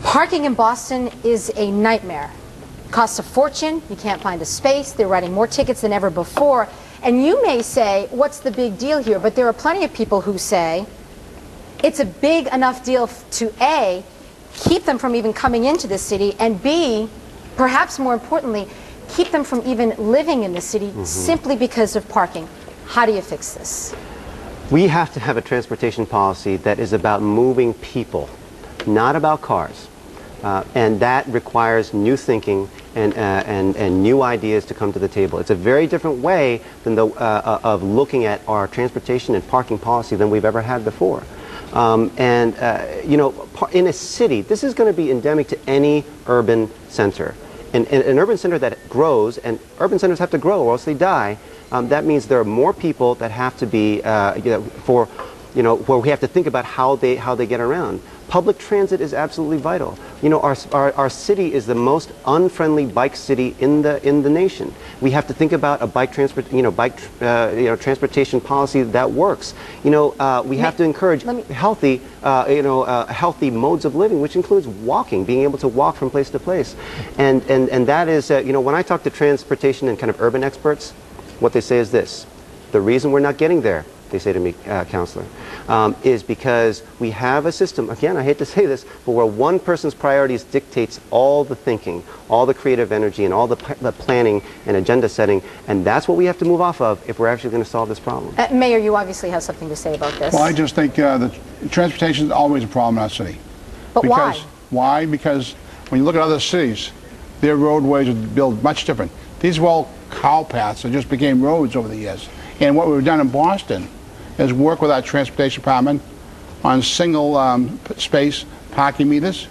Parking in Boston is a nightmare. Costs a fortune, you can't find a space, they're writing more tickets than ever before. And you may say, what's the big deal here? But there are plenty of people who say it's a big enough deal to A, keep them from even coming into the city, and B, perhaps more importantly, keep them from even living in the city simply because of parking. How do you fix this? We have to have a transportation policy that is about moving people, not about cars. And that requires new thinking and new ideas to come to the table. It's a very different way than of looking at our transportation and parking policy than we've ever had before. You know, in a city, this is going to be endemic to any urban center. And an urban center that grows, and urban centers have to grow or else they die, that means there are more people that have to be, where we have to think about how they get around. Public transit is absolutely vital. You know, our city is the most unfriendly bike city in the nation. We have to think about a transportation policy that works. You know, we have to encourage healthy, healthy modes of living, which includes walking, being able to walk from place to place, and that is, you know, when I talk to transportation and kind of urban experts, what they say is this: the reason we're not getting there, they say to me, counselor, is because we have a system, again, I hate to say this, but where one person's priorities dictates all the thinking, all the creative energy, and all the planning and agenda setting, and that's what we have to move off of if we're actually going to solve this problem. Mayor, you obviously have something to say about this. Well, I just think the transportation is always a problem in our city. But why? Why? Because when you look at other cities, their roadways are built much different. These were all cow paths that just became roads over the years. And what we've done in Boston is work with our transportation department on single space parking meters.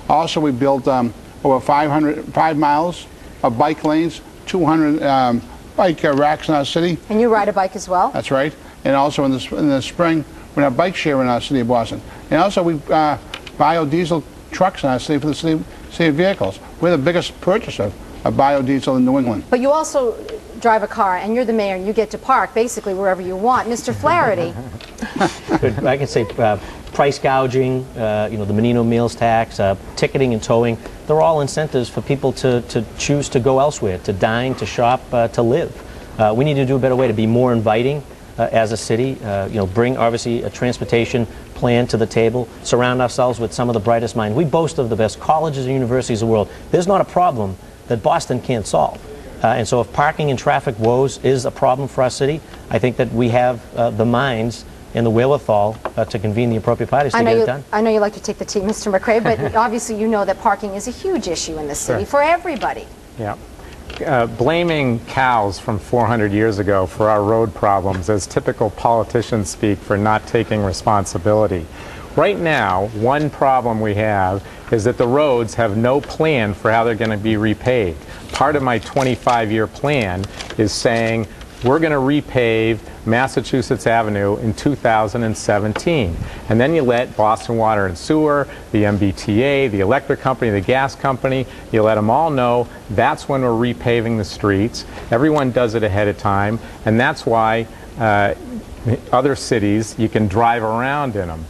Also, we built over 5 miles of bike lanes, 200 bike racks in our city. And you ride a bike as well? That's right. And also in the spring, we have bike share in our city of Boston. And also we biodiesel trucks in our city for the city vehicles. We're the biggest purchaser of biodiesel in New England. But you also drive a car, and you're the mayor, and you get to park basically wherever you want. Mr. Flaherty. I can say price gouging, you know, the Menino meals tax, ticketing and towing. They're all incentives for people to choose to go elsewhere, to dine, to shop, to live. We need to do a better way to be more inviting as a city. You know, bring obviously a transportation plan to the table, surround ourselves with some of the brightest minds. We boast of the best colleges and universities in the world. There's not a problem that Boston can't solve. And so if parking and traffic woes is a problem for our city, I think that we have the minds and the wherewithal to convene the appropriate parties to get it done. I know you like to take the tea, Mr. McRae, but obviously you know that parking is a huge issue in the city for everybody. Yeah. Blaming cows from 400 years ago for our road problems as typical politicians speak for not taking responsibility. Right now, one problem we have is that the roads have no plan for how they're going to be repaved. Part of my 25-year plan is saying we're going to repave Massachusetts Avenue in 2017. And then you let Boston Water and Sewer, the MBTA, the electric company, the gas company, you let them all know that's when we're repaving the streets. Everyone does it ahead of time, and that's why other cities, you can drive around in them.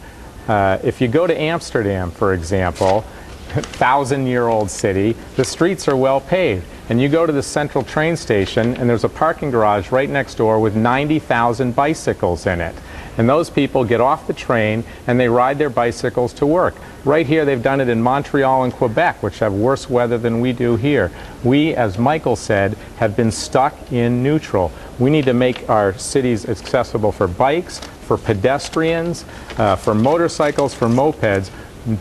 If you go to Amsterdam, for example, 1,000-year-old city, the streets are well paved. And you go to the central train station, and there's a parking garage right next door with 90,000 bicycles in it. And those people get off the train, and they ride their bicycles to work. Right here, they've done it in Montreal and Quebec, which have worse weather than we do here. We, as Michael said, have been stuck in neutral. We need to make our cities accessible for bikes, for pedestrians, for motorcycles, for mopeds.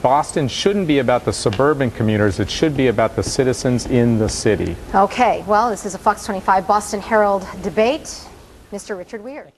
Boston shouldn't be about the suburban commuters. It should be about the citizens in the city. Okay, well, this is a Fox 25 Boston Herald debate. Mr. Richard Weir.